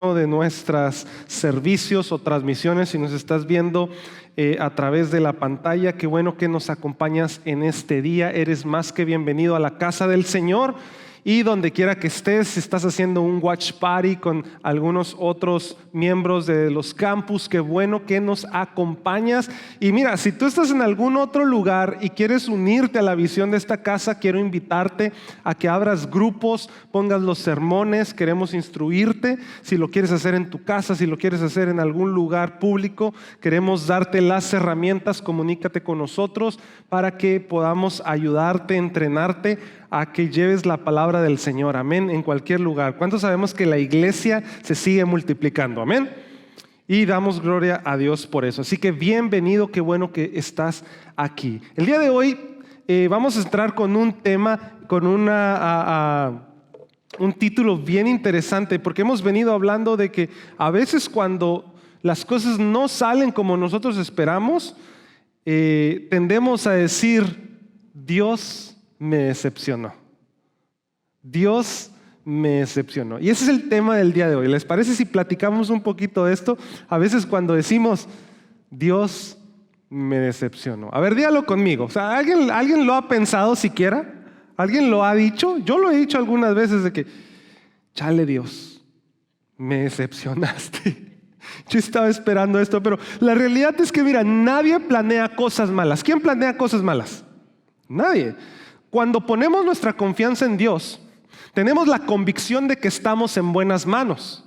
de nuestros servicios o transmisiones, si nos estás viendo a través de la pantalla, qué bueno que nos acompañas en este día. Eres más que bienvenido a la casa del Señor. Y donde quiera que estés, si estás haciendo un watch party con algunos otros miembros de los campus, qué bueno que nos acompañas. Y mira, si tú estás en algún otro lugar y quieres unirte a la visión de esta casa, quiero invitarte a que abras grupos, pongas los sermones, queremos instruirte. Si lo quieres hacer en tu casa, si lo quieres hacer en algún lugar público, queremos darte las herramientas, comunícate con nosotros para que podamos ayudarte, entrenarte a que lleves la palabra del Señor, amén, en cualquier lugar. ¿Cuántos sabemos que la iglesia se sigue multiplicando? Amén. Y damos gloria a Dios por eso. Así que bienvenido, qué bueno que estás aquí. El día de hoy vamos a entrar con un tema, con un título bien interesante, porque hemos venido hablando de que a veces cuando las cosas no salen como nosotros esperamos, tendemos a decir, Dios me decepcionó. Dios me decepcionó. Y ese es el tema del día de hoy. ¿Les parece si platicamos un poquito de esto? A veces cuando decimos, Dios me decepcionó. A ver, dígalo conmigo. O sea, ¿alguien lo ha pensado siquiera? ¿Alguien lo ha dicho? Yo lo he dicho algunas veces de que, chale Dios, me decepcionaste. Yo estaba esperando esto, pero la realidad es que, mira, nadie planea cosas malas. ¿Quién planea cosas malas? Nadie. Cuando ponemos nuestra confianza en Dios, tenemos la convicción de que estamos en buenas manos.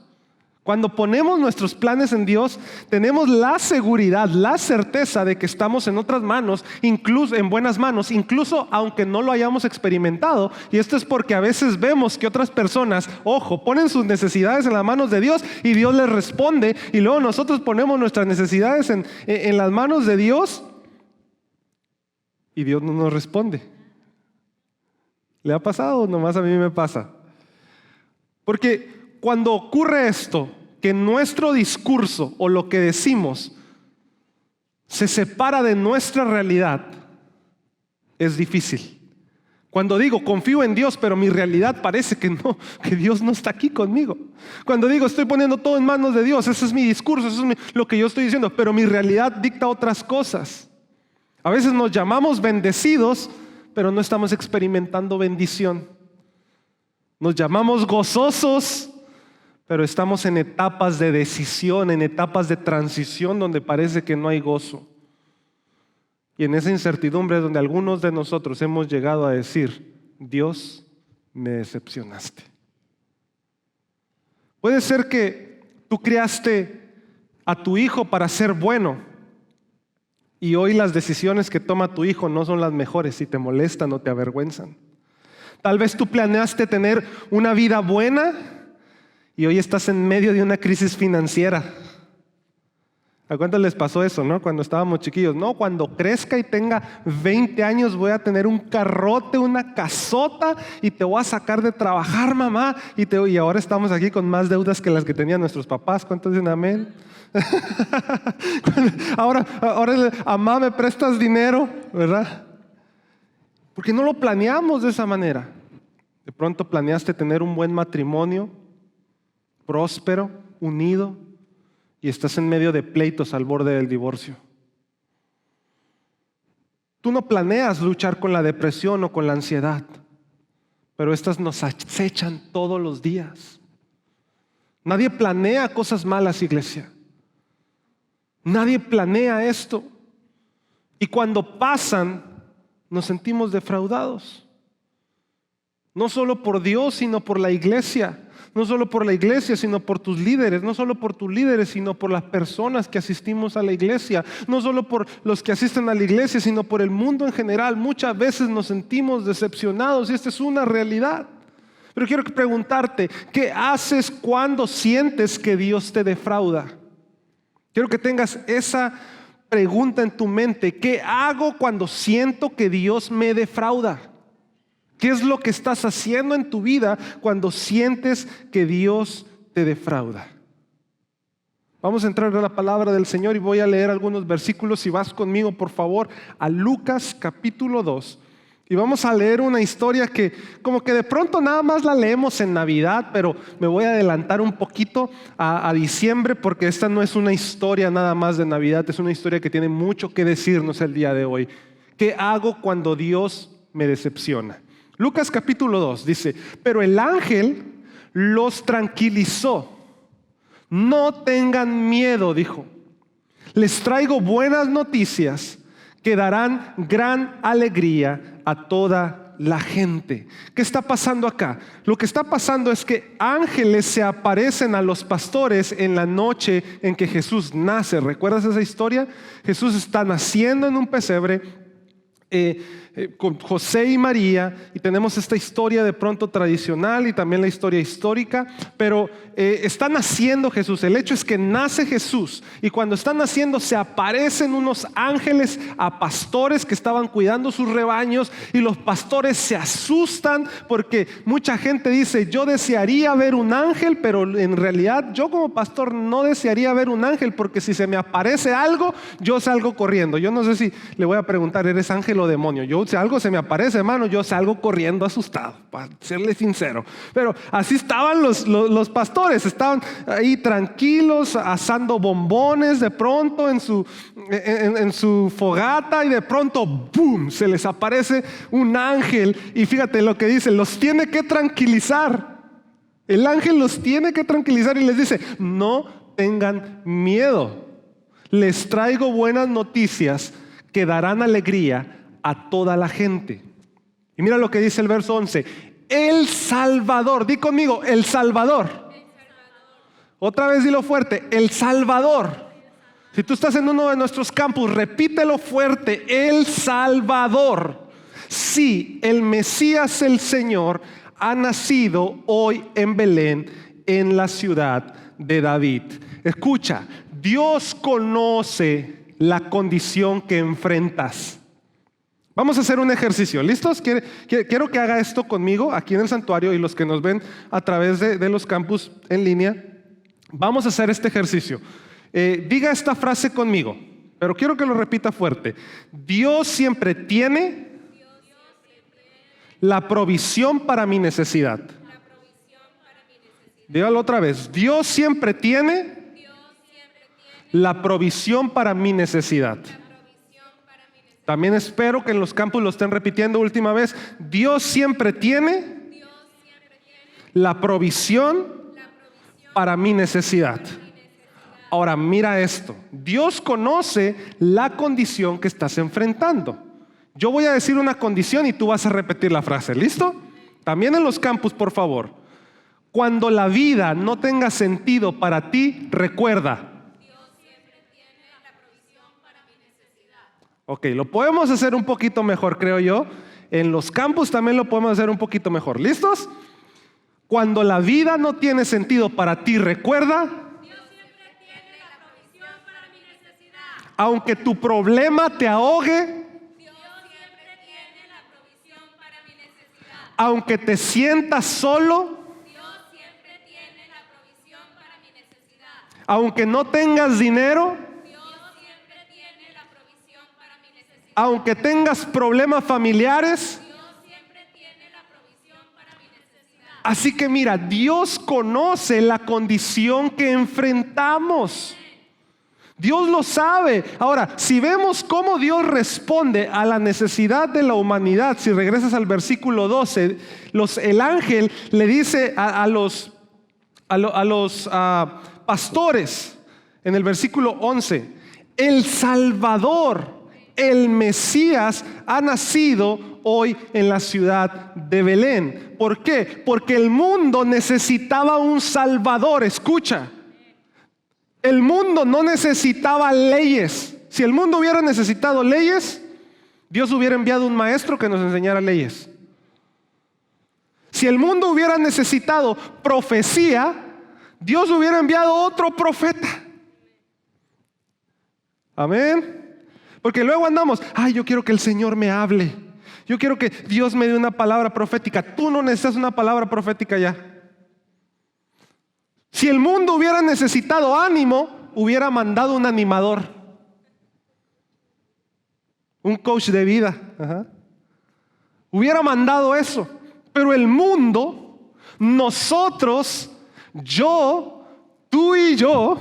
Cuando ponemos nuestros planes en Dios, tenemos la seguridad, la certeza de que estamos en otras manos, incluso en buenas manos, incluso aunque no lo hayamos experimentado. Y esto es porque a veces vemos que otras personas, ojo, ponen sus necesidades en las manos de Dios y Dios les responde, y luego nosotros ponemos nuestras necesidades en las manos de Dios y Dios no nos responde. ¿Le ha pasado o nomás a mí me pasa? Porque cuando ocurre esto, que nuestro discurso o lo que decimos se separa de nuestra realidad, es difícil. Cuando digo confío en Dios, pero mi realidad parece que no, que Dios no está aquí conmigo. Cuando digo estoy poniendo todo en manos de Dios, ese es mi discurso, eso es lo que yo estoy diciendo, pero mi realidad dicta otras cosas. A veces nos llamamos bendecidos, pero no estamos experimentando bendición. Nos llamamos gozosos, pero estamos en etapas de decisión, en etapas de transición donde parece que no hay gozo. Y en esa incertidumbre es donde algunos de nosotros hemos llegado a decir, Dios, me decepcionaste. Puede ser que tú criaste a tu hijo para ser bueno, y hoy las decisiones que toma tu hijo no son las mejores y te molestan o te avergüenzan. Tal vez tú planeaste tener una vida buena y hoy estás en medio de una crisis financiera. ¿A cuántos les pasó eso, no? Cuando estábamos chiquillos. No, cuando crezca y tenga 20 años voy a tener un carrote, una casota y te voy a sacar de trabajar, mamá. Y ahora estamos aquí con más deudas que las que tenían nuestros papás. ¿Cuántos dicen amén? Ahora, mamá, ¿me prestas dinero? ¿Verdad? Porque no lo planeamos de esa manera. De pronto planeaste tener un buen matrimonio, próspero, unido, y estás en medio de pleitos al borde del divorcio. Tú no planeas luchar con la depresión o con la ansiedad, pero estas nos acechan todos los días. Nadie planea cosas malas, iglesia. Nadie planea esto. Y cuando pasan, nos sentimos defraudados. No solo por Dios, sino por la iglesia. No solo por la iglesia, sino por tus líderes. No solo por tus líderes, sino por las personas que asistimos a la iglesia. No solo por los que asisten a la iglesia, sino por el mundo en general. Muchas veces nos sentimos decepcionados y esta es una realidad. Pero quiero preguntarte, ¿qué haces cuando sientes que Dios te defrauda? Quiero que tengas esa pregunta en tu mente. ¿Qué hago cuando siento que Dios me defrauda? ¿Qué es lo que estás haciendo en tu vida cuando sientes que Dios te defrauda? Vamos a entrar a la palabra del Señor y voy a leer algunos versículos. Si vas conmigo, por favor, a Lucas capítulo 2. Y vamos a leer una historia que como que de pronto nada más la leemos en Navidad, pero me voy a adelantar un poquito a diciembre porque esta no es una historia nada más de Navidad, es una historia que tiene mucho que decirnos el día de hoy. ¿Qué hago cuando Dios me decepciona? Lucas capítulo 2 dice, pero el ángel los tranquilizó. No tengan miedo, dijo. Les traigo buenas noticias que darán gran alegría a toda la gente. ¿Qué está pasando acá? Lo que está pasando es que ángeles se aparecen a los pastores en la noche en que Jesús nace. ¿Recuerdas esa historia? Jesús está naciendo en un pesebre con José y María, y tenemos esta historia de pronto tradicional y también la historia histórica, pero está naciendo Jesús. El hecho es que nace Jesús, y cuando está naciendo se aparecen unos ángeles a pastores que estaban cuidando sus rebaños, y los pastores se asustan porque mucha gente dice, yo desearía ver un ángel, pero en realidad yo como pastor no desearía ver un ángel, porque si se me aparece algo, yo salgo corriendo. Yo no sé si le voy a preguntar, ¿eres ángel o demonio? Si algo se me aparece, hermano, yo salgo corriendo asustado, para serle sincero. Pero así estaban los pastores, estaban ahí tranquilos, asando bombones de pronto en su fogata, y de pronto, ¡boom!, se les aparece un ángel, y fíjate lo que dice, los tiene que tranquilizar. El ángel los tiene que tranquilizar y les dice, no tengan miedo, les traigo buenas noticias que darán alegría a toda la gente. Y mira lo que dice el verso 11. El Salvador, di conmigo, el Salvador. Otra vez dilo fuerte, el Salvador. Si tú estás en uno de nuestros campus, repítelo fuerte, el Salvador. Sí, el Mesías, el Señor, ha nacido hoy en Belén, en la ciudad de David. Escucha, Dios conoce la condición que enfrentas. Vamos a hacer un ejercicio, ¿listos? Quiero que haga esto conmigo aquí en el santuario, y los que nos ven a través de los campus en línea. Vamos a hacer este ejercicio. Diga esta frase conmigo, pero quiero que lo repita fuerte. Dios siempre tiene la provisión para mi necesidad. Dígalo otra vez. Dios siempre tiene la provisión para mi necesidad. También espero que en los campus lo estén repitiendo última vez. Dios siempre tiene la provisión para mi necesidad. Ahora mira esto. Dios conoce la condición que estás enfrentando. Yo voy a decir una condición y tú vas a repetir la frase. ¿Listo? También en los campus, por favor. Cuando la vida no tenga sentido para ti, recuerda. Ok, lo podemos hacer un poquito mejor, creo yo. En los campus también lo podemos hacer un poquito mejor. ¿Listos? Cuando la vida no tiene sentido para ti, recuerda. Dios siempre tiene la provisión para mi necesidad. Aunque tu problema te ahogue. Dios siempre tiene la provisión para mi necesidad. Aunque te sientas solo. Dios siempre tiene la provisión para mi necesidad. Aunque no tengas dinero. Aunque tengas problemas familiares, Dios siempre tiene la provisión para mi necesidad. Así que mira, Dios conoce la condición que enfrentamos. Dios lo sabe. Ahora, si vemos cómo Dios responde a la necesidad de la humanidad, si regresas al versículo 12, el ángel le dice a los pastores en el versículo 11, el Salvador, el Mesías, ha nacido hoy en la ciudad de Belén. ¿Por qué? Porque el mundo necesitaba un Salvador. Escucha, el mundo no necesitaba leyes. Si el mundo hubiera necesitado leyes, Dios hubiera enviado un maestro que nos enseñara leyes. Si el mundo hubiera necesitado profecía, Dios hubiera enviado otro profeta. Amén. Porque luego andamos, yo quiero que el Señor me hable. Yo quiero que Dios me dé una palabra profética. Tú no necesitas una palabra profética ya. Si el mundo hubiera necesitado ánimo, hubiera mandado un animador, un coach de vida, hubiera mandado eso. Pero el mundo, nosotros, yo, tú y yo,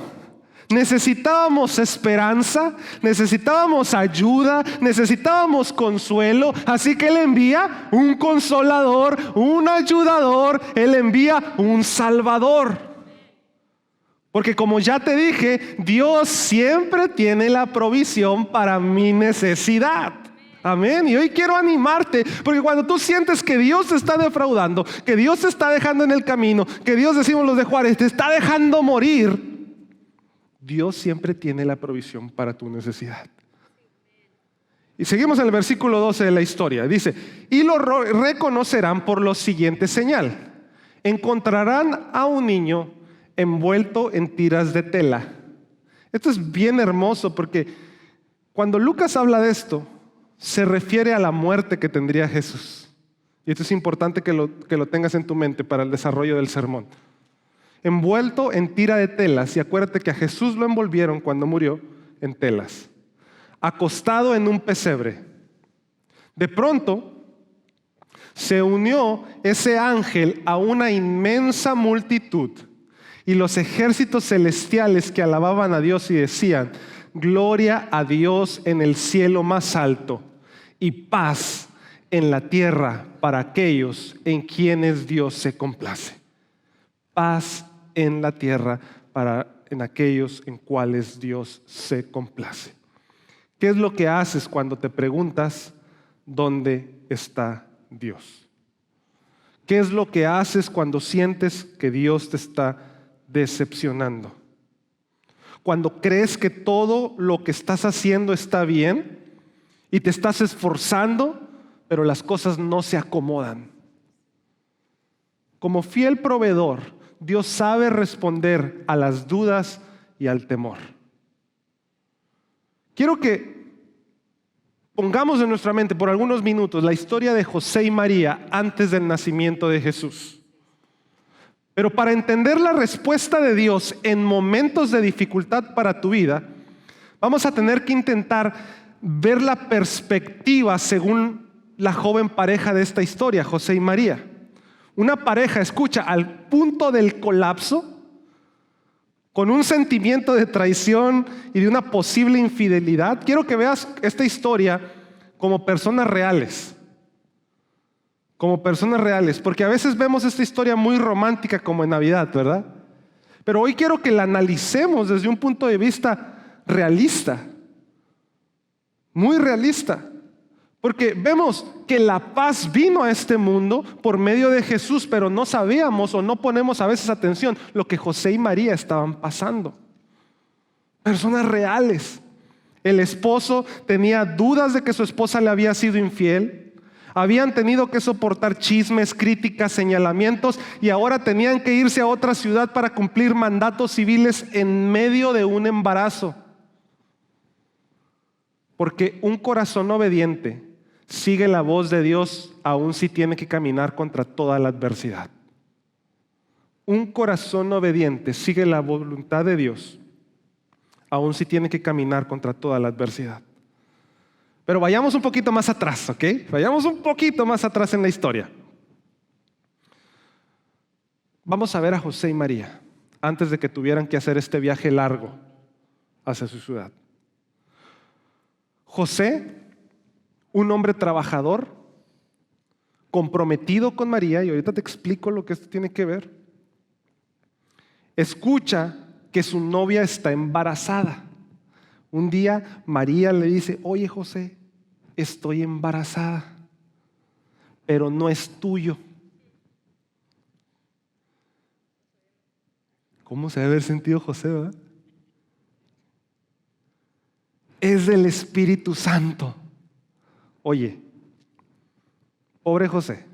necesitábamos esperanza, necesitábamos ayuda, necesitábamos consuelo. Así que Él envía un consolador, un ayudador, Él envía un salvador. Porque como ya te dije, Dios siempre tiene la provisión para mi necesidad. Amén. Y hoy quiero animarte, porque cuando tú sientes que Dios te está defraudando, que Dios te está dejando en el camino, que Dios, decimos los de Juárez, te está dejando morir, Dios siempre tiene la provisión para tu necesidad. Y seguimos en el versículo 12 de la historia. Dice, y lo reconocerán por lo siguiente señal. Encontrarán a un niño envuelto en tiras de tela. Esto es bien hermoso, porque cuando Lucas habla de esto, se refiere a la muerte que tendría Jesús. Y esto es importante que lo tengas en tu mente para el desarrollo del sermón. Envuelto en tira de telas, y acuérdate que a Jesús lo envolvieron cuando murió en telas, acostado en un pesebre. De pronto se unió ese ángel a una inmensa multitud, y los ejércitos celestiales que alababan a Dios y decían: gloria a Dios en el cielo más alto, y paz en la tierra para aquellos en quienes Dios se complace. Paz en la tierra en aquellos en cuales Dios se complace. ¿Qué es lo que haces cuando te preguntas dónde está Dios? ¿Qué es lo que haces cuando sientes que Dios te está decepcionando? Cuando crees que todo lo que estás haciendo está bien y te estás esforzando, pero las cosas no se acomodan. Como fiel proveedor, Dios sabe responder a las dudas y al temor. Quiero que pongamos en nuestra mente por algunos minutos la historia de José y María antes del nacimiento de Jesús. Pero para entender la respuesta de Dios en momentos de dificultad para tu vida, vamos a tener que intentar ver la perspectiva según la joven pareja de esta historia, José y María. Una pareja, escucha, al punto del colapso, con un sentimiento de traición y de una posible infidelidad. Quiero que veas esta historia como personas reales. Como personas reales, porque a veces vemos esta historia muy romántica como en Navidad, ¿verdad? Pero hoy quiero que la analicemos desde un punto de vista realista, muy realista, porque vemos que la paz vino a este mundo por medio de Jesús, pero no sabíamos o no ponemos a veces atención lo que José y María estaban pasando. Personas reales. El esposo tenía dudas de que su esposa le había sido infiel. Habían tenido que soportar chismes, críticas, señalamientos, y ahora tenían que irse a otra ciudad para cumplir mandatos civiles en medio de un embarazo. Porque un corazón obediente sigue la voz de Dios aun si tiene que caminar contra toda la adversidad. Un corazón obediente sigue la voluntad de Dios aun si tiene que caminar contra toda la adversidad. Pero vayamos un poquito más atrás, ¿ok? Vayamos un poquito más atrás en la historia. Vamos a ver a José y María antes de que tuvieran que hacer este viaje largo hacia su ciudad. José, un hombre trabajador, comprometido con María, y ahorita te explico lo que esto tiene que ver, escucha que su novia está embarazada. Un día María le dice: oye José, estoy embarazada, pero no es tuyo. ¿Cómo se debe haber sentido José, verdad? Es del Espíritu Santo. Oye, pobre José.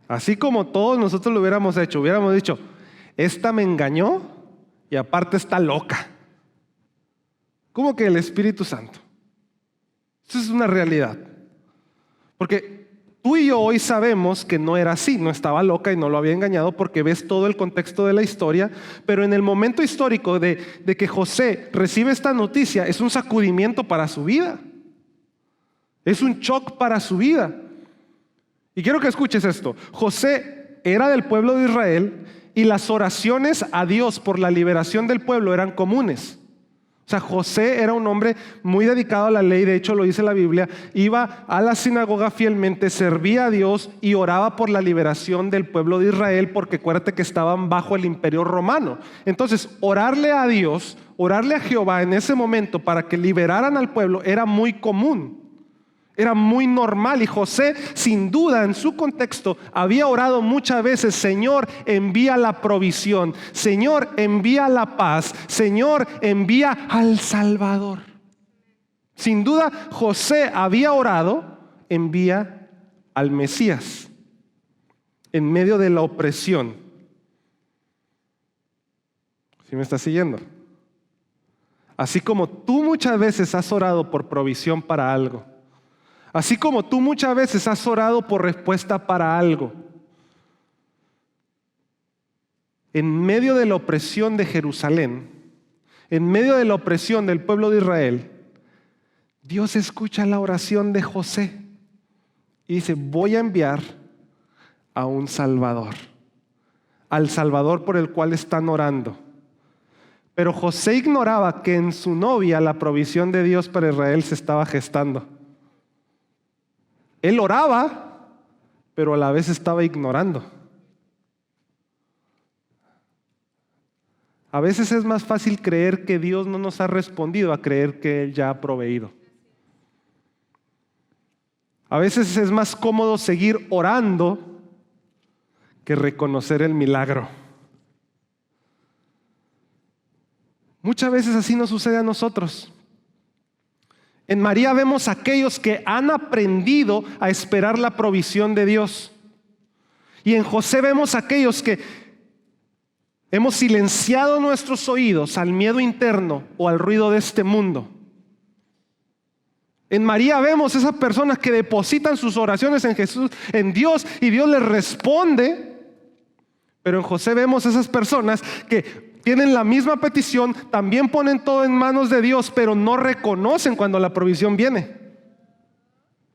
Así como todos nosotros lo hubiéramos hecho, hubiéramos dicho: esta me engañó y aparte está loca. ¿Cómo que el Espíritu Santo? Eso es una realidad. Porque tú y yo hoy sabemos que no era así, no estaba loca y no lo había engañado, porque ves todo el contexto de la historia. Pero en el momento histórico de que José recibe esta noticia, es un sacudimiento para su vida. Es un shock para su vida. Y quiero que escuches esto. José era del pueblo de Israel y las oraciones a Dios por la liberación del pueblo eran comunes. O sea, José era un hombre muy dedicado a la ley, de hecho lo dice la Biblia, iba a la sinagoga fielmente, servía a Dios y oraba por la liberación del pueblo de Israel, porque acuérdate que estaban bajo el imperio romano. Entonces, orarle a Dios, orarle a Jehová en ese momento para que liberaran al pueblo era muy común. Era muy normal, y José, sin duda, en su contexto, había orado muchas veces: Señor, envía la provisión, Señor, envía la paz, Señor, envía al Salvador. Sin duda, José había orado: envía al Mesías en medio de la opresión. ¿Sí me estás siguiendo? Así como tú muchas veces has orado por provisión para algo, así como tú muchas veces has orado por respuesta para algo, en medio de la opresión de Jerusalén, en medio de la opresión del pueblo de Israel, Dios escucha la oración de José y dice: voy a enviar a un Salvador, al Salvador por el cual están orando. Pero José ignoraba que en su novia la provisión de Dios para Israel se estaba gestando. Él oraba, pero a la vez estaba ignorando. A veces es más fácil creer que Dios no nos ha respondido a creer que Él ya ha proveído. A veces es más cómodo seguir orando que reconocer el milagro. Muchas veces así nos sucede a nosotros. En María vemos a aquellos que han aprendido a esperar la provisión de Dios. Y en José vemos a aquellos que hemos silenciado nuestros oídos al miedo interno o al ruido de este mundo. En María vemos esas personas que depositan sus oraciones en Jesús, en Dios, y Dios les responde. Pero en José vemos esas personas que tienen la misma petición, también ponen todo en manos de Dios, pero no reconocen cuando la provisión viene.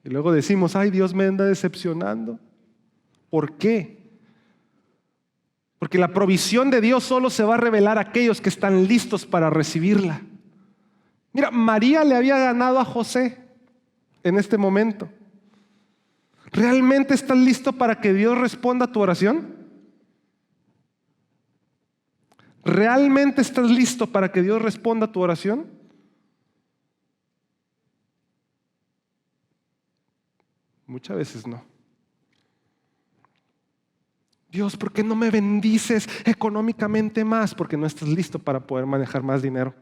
Y luego decimos: ay, Dios me anda decepcionando. ¿Por qué? Porque la provisión de Dios solo se va a revelar a aquellos que están listos para recibirla. Mira, María le había ganado a José en este momento. ¿Realmente estás listo para que Dios responda a tu oración? ¿Realmente estás listo para que Dios responda a tu oración? Muchas veces no. Dios, ¿por qué no me bendices económicamente más? Porque no estás listo para poder manejar más dinero.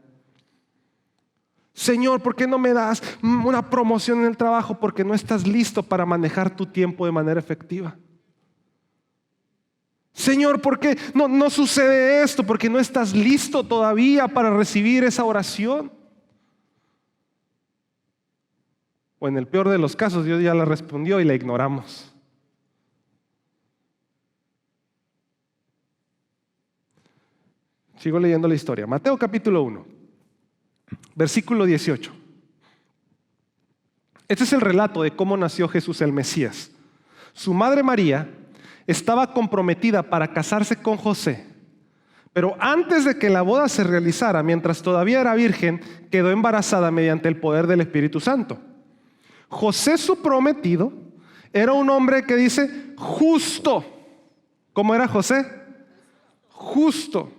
Señor, ¿por qué no me das una promoción en el trabajo? Porque no estás listo para manejar tu tiempo de manera efectiva. Señor, ¿por qué no sucede esto? Porque no estás listo todavía para recibir esa oración. O en el peor de los casos, Dios ya la respondió y la ignoramos. Sigo leyendo la historia. Mateo capítulo 1, versículo 18. Este es el relato de cómo nació Jesús el Mesías. Su madre María estaba comprometida para casarse con José, pero antes de que la boda se realizara, mientras todavía era virgen, quedó embarazada mediante el poder del Espíritu Santo. José, su prometido, era un hombre que dice justo. ¿Cómo era José? Justo.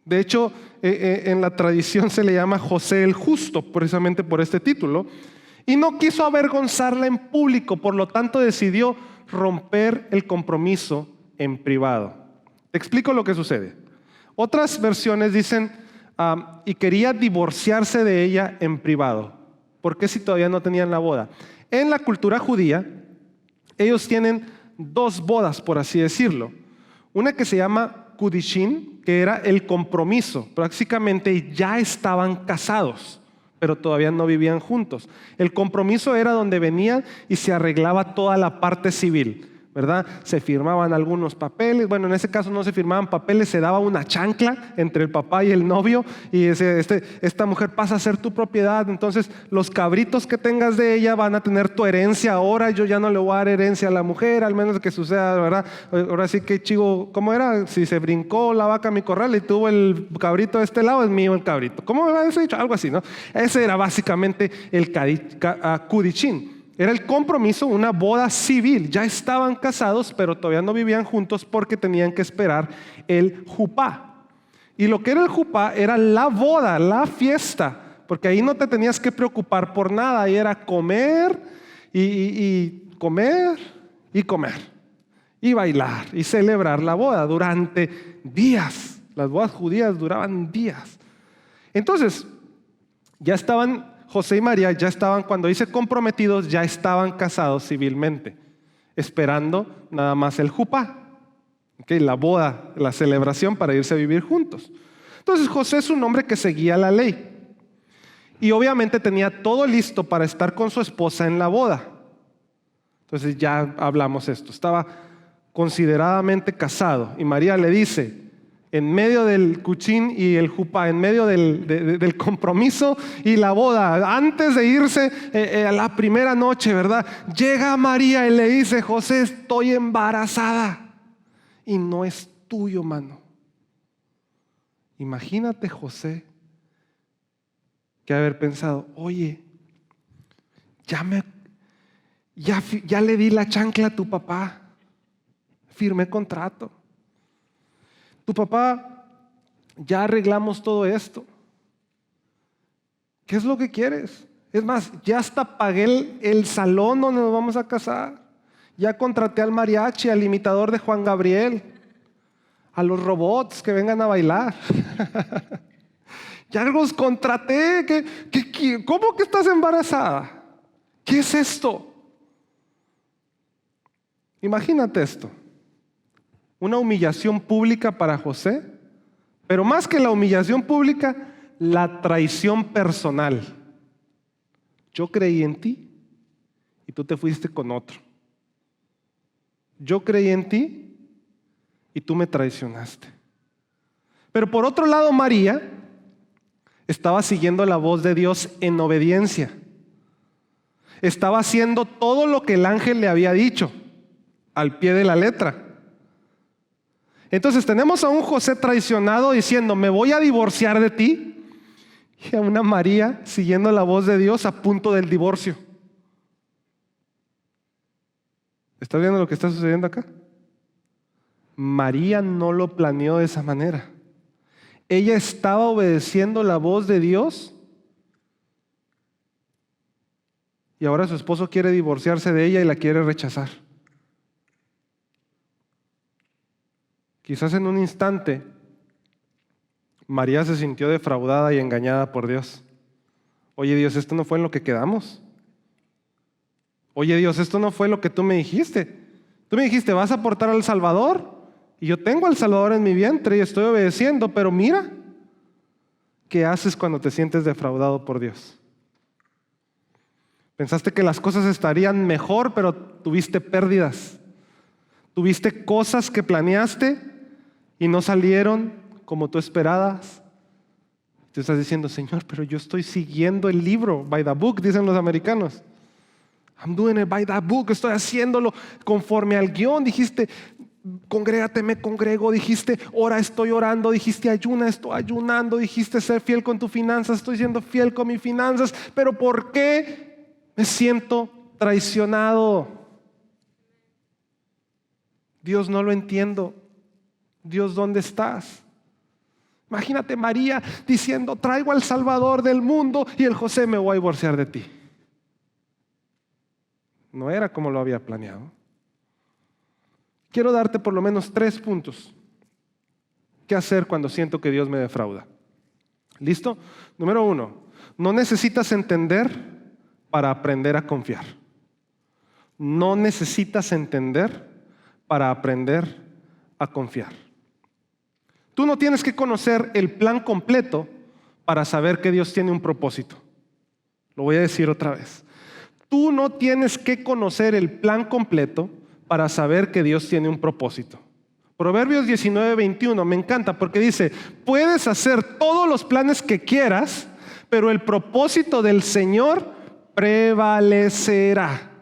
De hecho, en la tradición se le llama José el Justo, precisamente por este título. Y no quiso avergonzarla en público, por lo tanto decidió romper el compromiso en privado. Te explico lo que sucede. Otras versiones dicen y quería divorciarse de ella en privado. ¿Por qué si todavía no tenían la boda? En la cultura judía, ellos tienen dos bodas, por así decirlo. Una que se llama Kudishin, que era el compromiso. Prácticamente ya estaban casados, pero todavía no vivían juntos. El compromiso era donde venían y se arreglaba toda la parte civil. ¿verdad? Se firmaban algunos papeles. Bueno, en ese caso no se firmaban papeles, se daba una chancla entre el papá y el novio y esta mujer pasa a ser tu propiedad. Entonces los cabritos que tengas de ella van a tener tu herencia ahora. Yo ya no le voy a dar herencia a la mujer, al menos que suceda, ¿verdad? Ahora sí que chivo, ¿cómo era? Si se brincó la vaca a mi corral y tuvo el cabrito de este lado, es mío el cabrito. ¿Cómo me había dicho? Algo así, ¿no? Ese era básicamente el kudichín. Era el compromiso, una boda civil. Ya estaban casados, pero todavía no vivían juntos porque tenían que esperar el jupá. Y lo que era el jupá era la boda, la fiesta, porque ahí no te tenías que preocupar por nada. Ahí era comer y comer y comer y bailar y celebrar la boda durante días. Las bodas judías duraban días. Entonces, ya estaban... José y María ya estaban, cuando dice comprometidos, ya estaban casados civilmente, esperando nada más el jupá, la boda, la celebración para irse a vivir juntos. Entonces José es un hombre que seguía la ley y obviamente tenía todo listo para estar con su esposa en la boda. Entonces ya hablamos esto, estaba consideradamente casado y María le dice, en medio del kuchín y el jupá, en medio del compromiso y la boda, antes de irse a la primera noche, ¿verdad? Llega María y le dice, José, estoy embarazada y no es tuyo, mano. Imagínate José que haber pensado, oye, ya le di la chancla a tu papá, firmé contrato. Tu papá, ya arreglamos todo esto. ¿Qué es lo que quieres? Es más, ya hasta pagué el salón donde nos vamos a casar. Ya contraté al mariachi, al imitador de Juan Gabriel, a los robots que vengan a bailar. Ya los contraté. ¿Cómo que estás embarazada? ¿Qué es esto? Imagínate esto. Una humillación pública para José, pero más que la humillación pública, la traición personal. Yo creí en ti y tú te fuiste con otro. Yo creí en ti y tú me traicionaste. Pero por otro lado, María estaba siguiendo la voz de Dios en obediencia. Estaba haciendo todo lo que el ángel le había dicho, al pie de la letra. Entonces tenemos a un José traicionado diciendo, me voy a divorciar de ti, y a una María siguiendo la voz de Dios a punto del divorcio. ¿Estás viendo lo que está sucediendo acá? María no lo planeó de esa manera. Ella estaba obedeciendo la voz de Dios y ahora su esposo quiere divorciarse de ella y la quiere rechazar. Quizás en un instante María se sintió defraudada y engañada por Dios. Oye Dios, esto no fue en lo que quedamos. Oye Dios, esto no fue lo que tú me dijiste. Tú me dijiste, vas a aportar al Salvador y yo tengo al Salvador en mi vientre y estoy obedeciendo, pero mira, ¿qué haces cuando te sientes defraudado por Dios? Pensaste que las cosas estarían mejor, pero tuviste pérdidas. Tuviste cosas que planeaste y no salieron como tú esperabas. Tú estás diciendo, Señor, pero yo estoy siguiendo el libro, by the book, dicen los americanos. I'm doing it by the book, estoy haciéndolo conforme al guión. Dijiste, congrégate, me congrego. Dijiste, ora, estoy orando. Dijiste, ayuna, estoy ayunando. Dijiste, ser fiel con tus finanzas, estoy siendo fiel con mis finanzas. Pero ¿por qué me siento traicionado? Dios, no lo entiendo. Dios, ¿dónde estás? Imagínate María diciendo, traigo al Salvador del mundo, y el José, me voy a divorciar de ti. No era como lo había planeado. Quiero darte por lo menos 3 puntos. ¿Qué hacer cuando siento que Dios me defrauda? ¿Listo? Número 1, no necesitas entender para aprender a confiar. No necesitas entender para aprender a confiar. Tú no tienes que conocer el plan completo para saber que Dios tiene un propósito. Lo voy a decir otra vez. Tú no tienes que conocer el plan completo para saber que Dios tiene un propósito. Proverbios 19:21 me encanta porque dice, puedes hacer todos los planes que quieras, pero el propósito del Señor prevalecerá.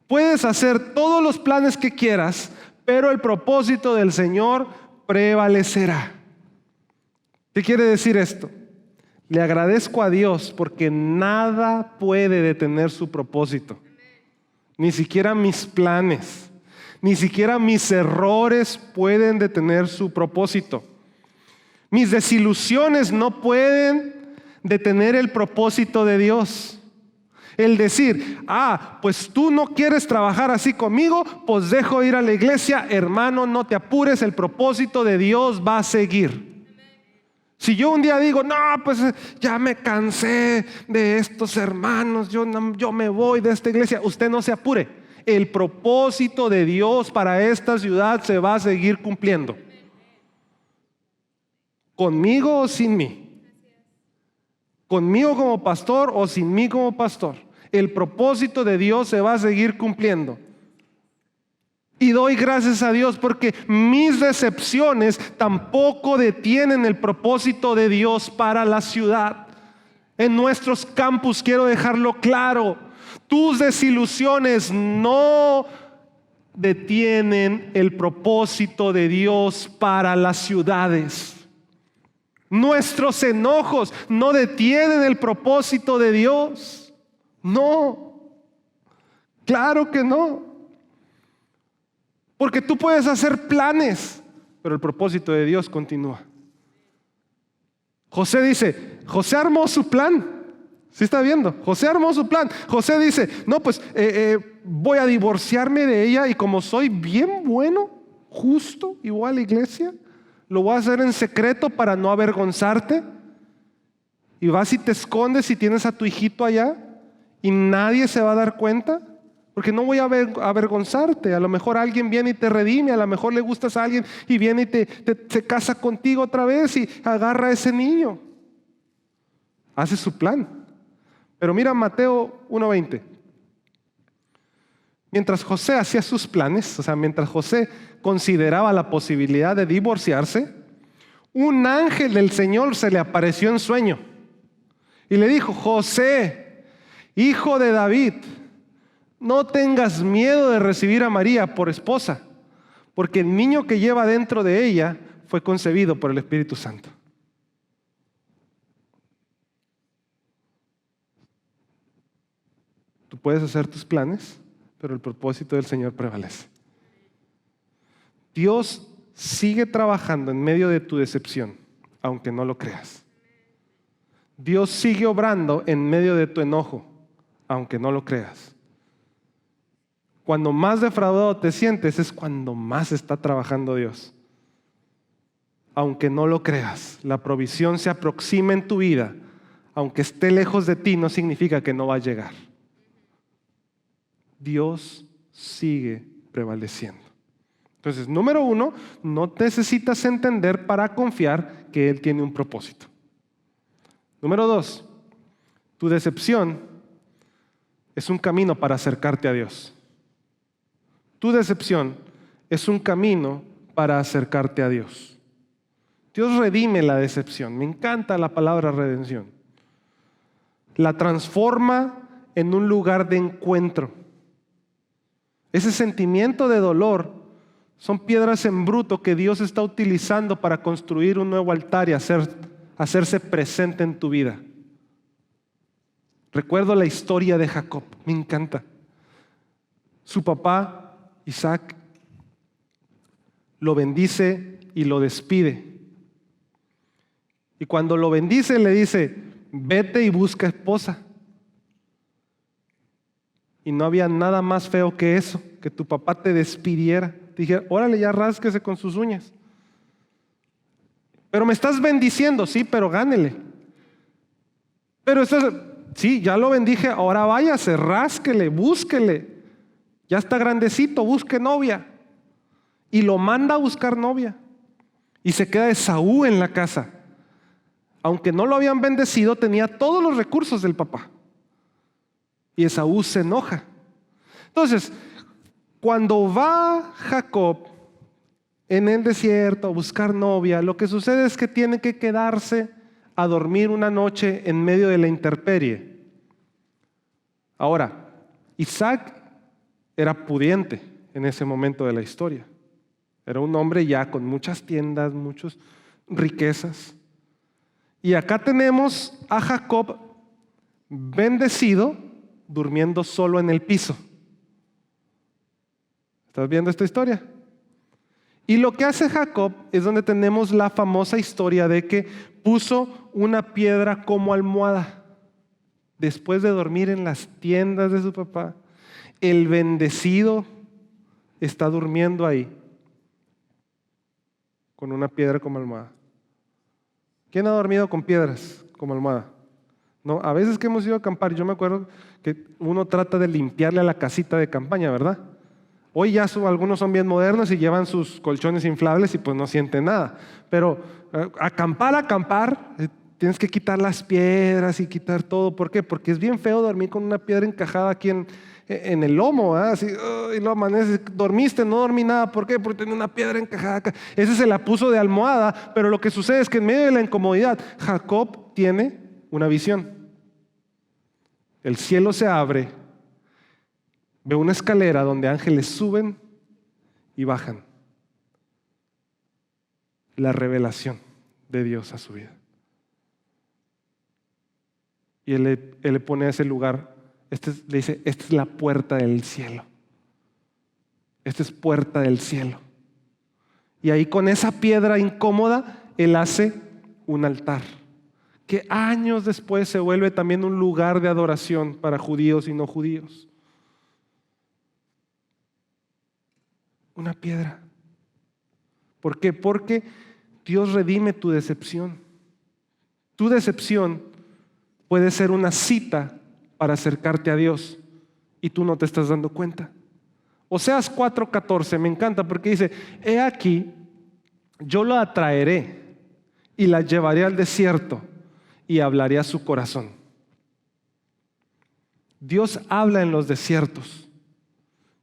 Puedes hacer todos los planes que quieras, pero el propósito del Señor prevalecerá. ¿Qué quiere decir esto? Le agradezco a Dios porque nada puede detener su propósito. Ni siquiera mis planes, ni siquiera mis errores pueden detener su propósito. Mis desilusiones no pueden detener el propósito de Dios. El decir, pues tú no quieres trabajar así conmigo, pues dejo ir a la iglesia. Hermano, no te apures, el propósito de Dios va a seguir. Si yo un día digo, no, pues ya me cansé de estos hermanos, yo me voy de esta iglesia, usted no se apure. El propósito de Dios para esta ciudad se va a seguir cumpliendo. Conmigo o sin mí. Conmigo como pastor o sin mí como pastor. El propósito de Dios se va a seguir cumpliendo. Y doy gracias a Dios porque mis decepciones tampoco detienen el propósito de Dios para la ciudad. En nuestros campus quiero dejarlo claro. Tus desilusiones no detienen el propósito de Dios para las ciudades. Nuestros enojos no detienen el propósito de Dios. No, claro que no. Porque tú puedes hacer planes, pero el propósito de Dios continúa. José armó su plan. ¿Sí está viendo? José armó su plan. José dice, no, pues voy a divorciarme de ella y como soy bien bueno, justo, igual a la iglesia, lo voy a hacer en secreto para no avergonzarte. Y vas y te escondes y tienes a tu hijito allá y nadie se va a dar cuenta. Porque no voy a avergonzarte. A lo mejor alguien viene y te redime. A lo mejor le gustas a alguien y viene y se casa contigo otra vez y agarra a ese niño. Hace su plan. Pero mira Mateo 1:20. Mientras José hacía sus planes, o sea, mientras José consideraba la posibilidad de divorciarse, un ángel del Señor se le apareció en sueño y le dijo, José, hijo de David, no tengas miedo de recibir a María por esposa, porque el niño que lleva dentro de ella fue concebido por el Espíritu Santo. Tú puedes hacer tus planes, pero el propósito del Señor prevalece. Dios sigue trabajando en medio de tu decepción, aunque no lo creas. Dios sigue obrando en medio de tu enojo, aunque no lo creas. Cuando más defraudado te sientes es cuando más está trabajando Dios. Aunque no lo creas, la provisión se aproxima en tu vida. Aunque esté lejos de ti, no significa que no va a llegar. Dios sigue prevaleciendo. Entonces, número 1, no necesitas entender para confiar que Él tiene un propósito. Número 2, tu decepción es un camino para acercarte a Dios. Tu decepción es un camino para acercarte a Dios. Dios redime la decepción. Me encanta la palabra redención. La transforma en un lugar de encuentro. Ese sentimiento de dolor son piedras en bruto que Dios está utilizando para construir un nuevo altar y hacerse presente en tu vida. Recuerdo la historia de Jacob. Me encanta. Su papá Isaac lo bendice y lo despide. Y cuando lo bendice le dice, vete y busca esposa. Y no había nada más feo que eso, que tu papá te despidiera. Te dijera, órale, ya rásquese con sus uñas. Pero me estás bendiciendo, sí, pero gánele. Pero sí, ya lo bendije, ahora váyase, rásquele, búsquele. Ya está grandecito, busque novia. Y lo manda a buscar novia. Y se queda Esaú en la casa. Aunque no lo habían bendecido, tenía todos los recursos del papá. Y Esaú se enoja. Entonces, Cuando va Jacob en el desierto a buscar novia, lo que sucede es que tiene que quedarse a dormir una noche en medio de la intemperie. Ahora, Isaac era pudiente en ese momento de la historia. Era un hombre ya con muchas tiendas, muchas riquezas. Y acá tenemos a Jacob bendecido, durmiendo solo en el piso. ¿Estás viendo esta historia? Y lo que hace Jacob es donde tenemos la famosa historia de que puso una piedra como almohada. Después de dormir en las tiendas de su papá, el bendecido está durmiendo ahí con una piedra como almohada. ¿Quién ha dormido con piedras como almohada? No, a veces que hemos ido a acampar, yo me acuerdo que uno trata de limpiarle a la casita de campaña, ¿verdad? Hoy ya algunos son bien modernos y llevan sus colchones inflables y pues no sienten nada. Pero acampar, tienes que quitar las piedras y quitar todo. ¿Por qué? Porque es bien feo dormir con una piedra encajada aquí en el lomo, así, y lo amaneces, dormiste, no dormí nada. ¿Por qué? Porque tenía una piedra encajada acá. Ese se la puso de almohada, pero lo que sucede es que en medio de la incomodidad, Jacob tiene una visión. El cielo se abre, ve una escalera donde ángeles suben y bajan. La revelación de Dios a su vida. Y él le pone a ese lugar, le dice, esta es la puerta del cielo. Esta es puerta del cielo. Y ahí con esa piedra incómoda, él hace un altar, que años después se vuelve también un lugar de adoración para judíos y no judíos. Una piedra. ¿Por qué? Porque Dios redime tu decepción. Tu decepción puede ser una cita para acercarte a Dios y tú no te estás dando cuenta. Oseas 4:14 me encanta porque dice, he aquí, yo lo atraeré y la llevaré al desierto y hablaré a su corazón. Dios habla en los desiertos.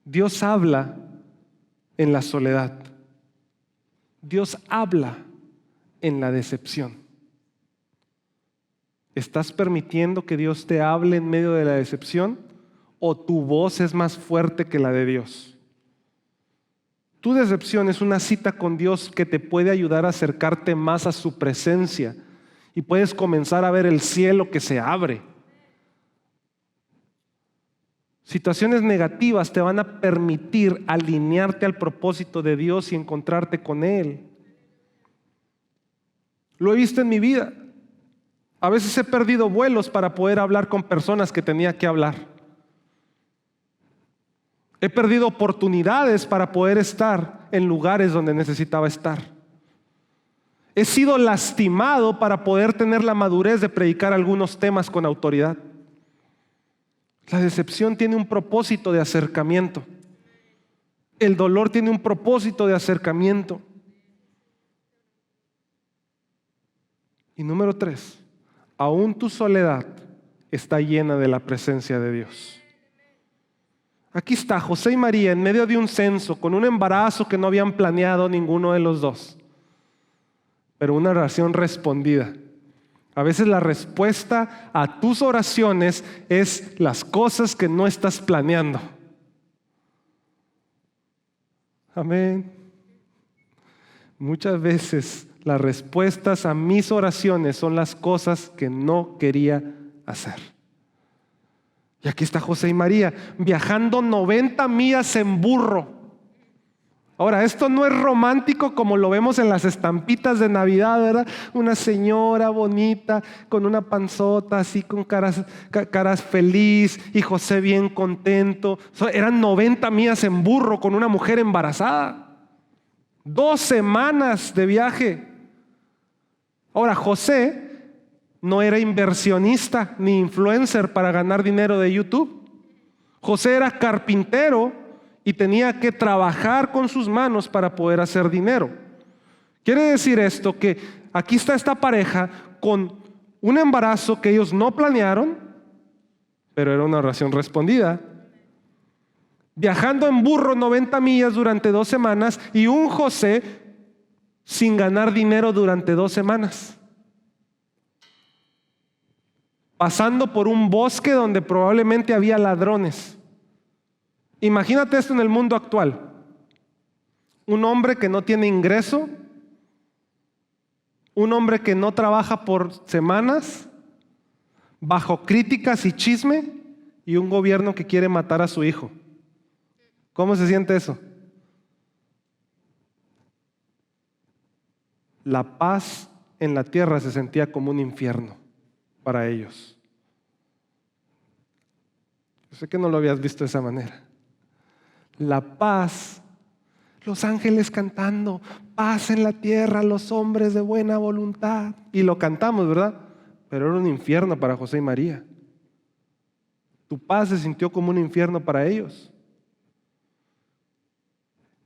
Dios habla en la soledad. Dios habla en la decepción. ¿Estás permitiendo que Dios te hable en medio de la decepción? ¿O tu voz es más fuerte que la de Dios? Tu decepción es una cita con Dios que te puede ayudar a acercarte más a su presencia y puedes comenzar a ver el cielo que se abre. Situaciones negativas te van a permitir alinearte al propósito de Dios y encontrarte con Él. Lo he visto en mi vida. A veces he perdido vuelos para poder hablar con personas que tenía que hablar. He perdido oportunidades para poder estar en lugares donde necesitaba estar. He sido lastimado para poder tener la madurez de predicar algunos temas con autoridad. La decepción tiene un propósito de acercamiento. El dolor tiene un propósito de acercamiento. Y número 3, aún tu soledad está llena de la presencia de Dios. Aquí está José y María en medio de un censo con un embarazo que no habían planeado ninguno de los dos, pero una oración respondida. A veces la respuesta a tus oraciones es las cosas que no estás planeando. Amén. Muchas veces las respuestas a mis oraciones son las cosas que no quería hacer. Y aquí está José y María viajando 90 millas en burro. Ahora, esto no es romántico como lo vemos en las estampitas de Navidad, ¿verdad? Una señora bonita con una panzota así con caras feliz y José bien contento. Eran 90 millas en burro con una mujer embarazada. 2 semanas de viaje. Ahora, José no era inversionista ni influencer para ganar dinero de YouTube. José era carpintero y tenía que trabajar con sus manos para poder hacer dinero. Quiere decir esto que aquí está esta pareja con un embarazo que ellos no planearon, pero era una oración respondida. viajando en burro 90 millas durante 2 semanas y un José sin ganar dinero durante 2 semanas. Pasando por un bosque donde probablemente había ladrones. Imagínate esto en el mundo actual. Un hombre que no tiene ingreso, un hombre que no trabaja por semanas, bajo críticas y chisme, y un gobierno que quiere matar a su hijo. ¿Cómo se siente eso? La paz en la tierra se sentía como un infierno para ellos. Yo sé que no lo habías visto de esa manera. La paz, los ángeles cantando, paz en la tierra, los hombres de buena voluntad. Y lo cantamos, ¿verdad? Pero era un infierno para José y María. Tu paz se sintió como un infierno para ellos.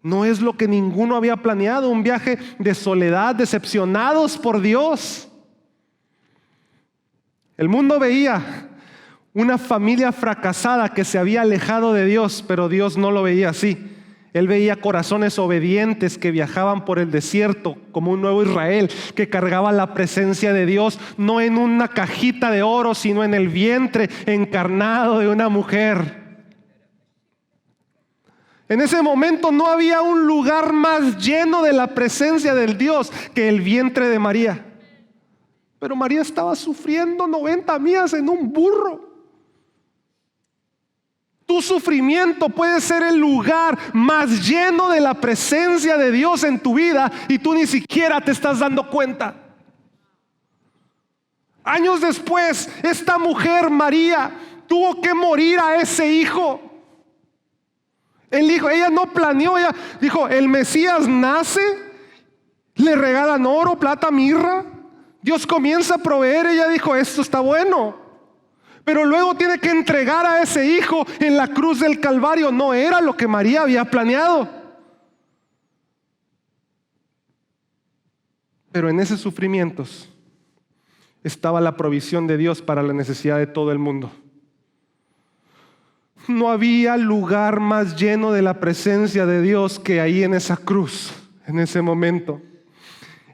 No es lo que ninguno había planeado, un viaje de soledad, decepcionados por Dios. El mundo veía una familia fracasada que se había alejado de Dios, pero Dios no lo veía así. Él veía corazones obedientes que viajaban por el desierto como un nuevo Israel, que cargaba la presencia de Dios, no en una cajita de oro, sino en el vientre encarnado de una mujer. En ese momento no había un lugar más lleno de la presencia del Dios que el vientre de María. Pero María estaba sufriendo 90 millas en un burro. Tu sufrimiento puede ser el lugar más lleno de la presencia de Dios en tu vida y tú ni siquiera te estás dando cuenta. Años después, esta mujer, María, tuvo que morir a ese hijo. El hijo, ella no planeó, ella dijo, el Mesías nace, le regalan oro, plata, mirra, Dios comienza a proveer, ella dijo, esto está bueno, pero luego tiene que entregar a ese hijo en la cruz del Calvario. No era lo que María había planeado. Pero en esos sufrimientos estaba la provisión de Dios para la necesidad de todo el mundo. No había lugar más lleno de la presencia de Dios que ahí en esa cruz, en ese momento.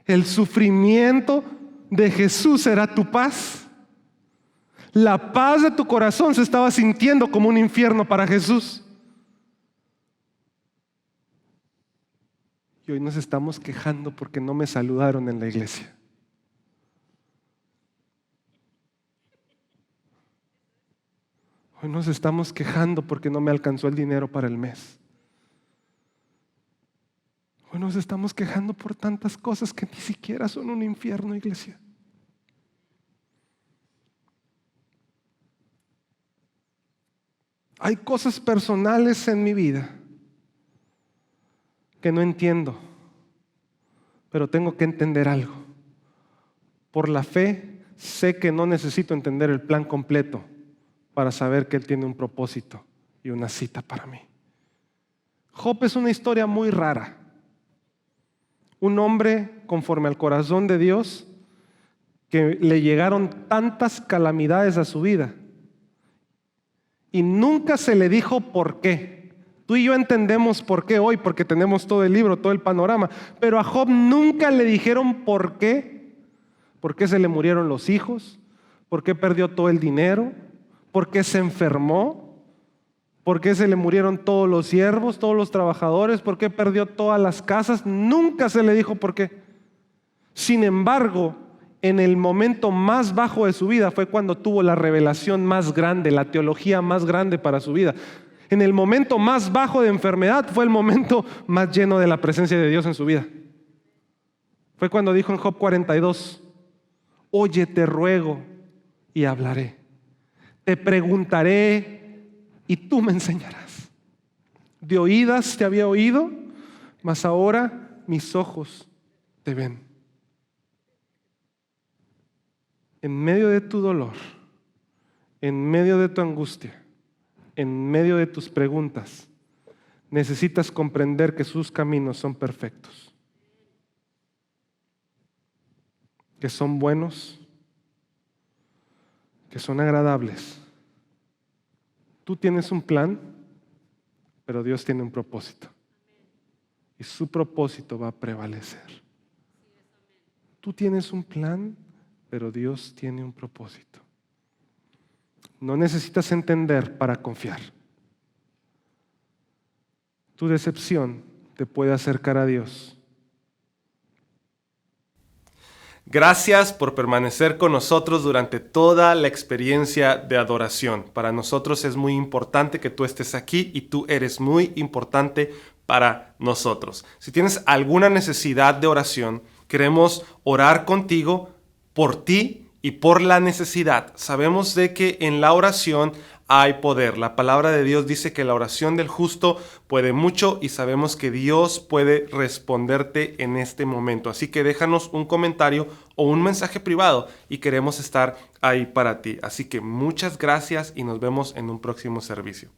El sufrimiento de Jesús era tu paz. La paz de tu corazón se estaba sintiendo como un infierno para Jesús. Y hoy nos estamos quejando porque no me saludaron en la iglesia. Hoy nos estamos quejando porque no me alcanzó el dinero para el mes. Hoy nos estamos quejando por tantas cosas que ni siquiera son un infierno, iglesia. Hay cosas personales en mi vida que no entiendo, pero tengo que entender algo. Por la fe sé que no necesito entender el plan completo para saber que Él tiene un propósito y una cita para mí. Job es una historia muy rara. Un hombre conforme al corazón de Dios, que le llegaron tantas calamidades a su vida y nunca se le dijo por qué. Tú y yo entendemos por qué hoy, porque tenemos todo el libro, todo el panorama, pero a Job nunca le dijeron por qué. ¿Por qué se le murieron los hijos? ¿Por qué perdió todo el dinero? ¿Por qué se enfermó? ¿Por qué se le murieron todos los siervos, todos los trabajadores? ¿Por qué perdió todas las casas? Nunca se le dijo por qué. Sin embargo, en el momento más bajo de su vida fue cuando tuvo la revelación más grande, la teología más grande para su vida. En el momento más bajo de enfermedad fue el momento más lleno de la presencia de Dios en su vida. Fue cuando dijo en Job 42, oye, te ruego y hablaré. Te preguntaré y tú me enseñarás. De oídas te había oído, mas ahora mis ojos te ven. En medio de tu dolor, en medio de tu angustia, en medio de tus preguntas, necesitas comprender que sus caminos son perfectos, que son buenos, que son agradables. Tú tienes un plan pero Dios tiene un propósito. Y su propósito va a prevalecer. Tú tienes un plan, pero Dios tiene un propósito. No necesitas entender para confiar. Tu decepción te puede acercar a Dios. Gracias por permanecer con nosotros durante toda la experiencia de adoración. Para nosotros es muy importante que tú estés aquí y tú eres muy importante para nosotros. Si tienes alguna necesidad de oración, queremos orar contigo, por ti y por la necesidad. Sabemos de que en la oración hay poder. La palabra de Dios dice que la oración del justo puede mucho y sabemos que Dios puede responderte en este momento. Así que déjanos un comentario o un mensaje privado y queremos estar ahí para ti. Así que muchas gracias y nos vemos en un próximo servicio.